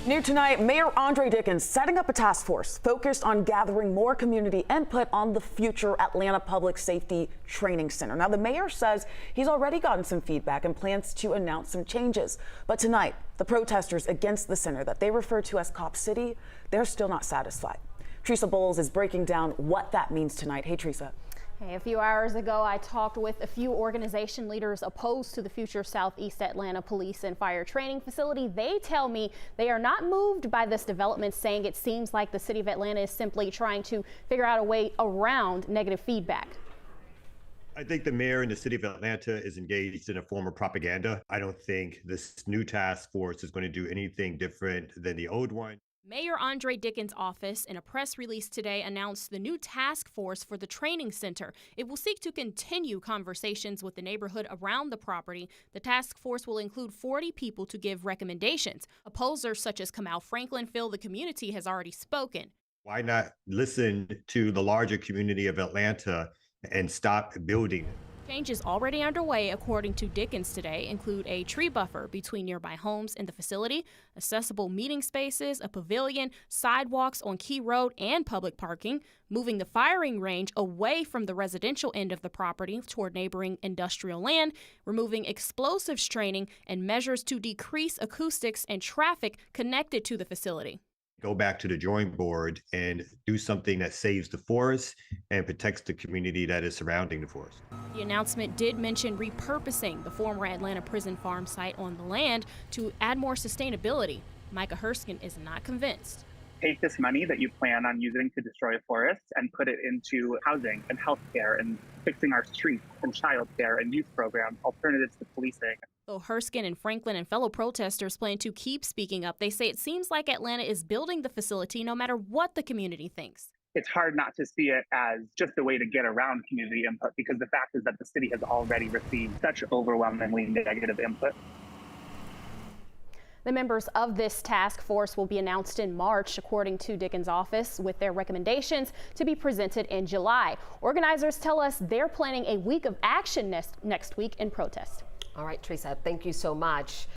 New tonight, Mayor Andre Dickens setting up a task force focused on gathering more community input on the future Atlanta Public Safety Training Center. Now, the mayor says he's already gotten some feedback and plans to announce some changes. But tonight, the protesters against the center that they refer to as Cop City, they're still not satisfied. Teresa Bowles is breaking down what that means tonight. Hey, Teresa. Hey, a few hours ago, I talked with a few organization leaders opposed to the future Southeast Atlanta Police and Fire Training Facility. They tell me they are not moved by this development, saying it seems like the city of Atlanta is simply trying to figure out a way around negative feedback. I think the mayor in the city of Atlanta is engaged in a form of propaganda. I don't think this new task force is going to do anything different than the old one. Mayor Andre Dickens' office, in a press release today, announced the new task force for the training center. It will seek to continue conversations with the neighborhood around the property. The task force will include 40 people to give recommendations. Opposers such as Kamal Franklin feel the community has already spoken. Why not listen to the larger community of Atlanta and stop building? Changes already underway, according to Dickens today, include a tree buffer between nearby homes and the facility, accessible meeting spaces, a pavilion, sidewalks on Key Road and public parking, moving the firing range away from the residential end of the property toward neighboring industrial land, removing explosives training, and measures to decrease acoustics and traffic connected to the facility. Go back to the drawing board and do something that saves the forest and protects the community that is surrounding the forest. The announcement did mention repurposing the former Atlanta prison farm site on the land to add more sustainability. Micah Herskin is not convinced. Take this money that you plan on using to destroy forests and put it into housing and healthcare and fixing our streets and childcare and youth programs, alternatives to policing. Though Herskin and Franklin and fellow protesters plan to keep speaking up, they say it seems like Atlanta is building the facility no matter what the community thinks. It's hard not to see it as just a way to get around community input, because the fact is that the city has already received such overwhelmingly negative input. The members of this task force will be announced in March, according to Dickens' office, with their recommendations to be presented in July. Organizers tell us they're planning a week of action next week in protest. All right, Teresa, thank you so much.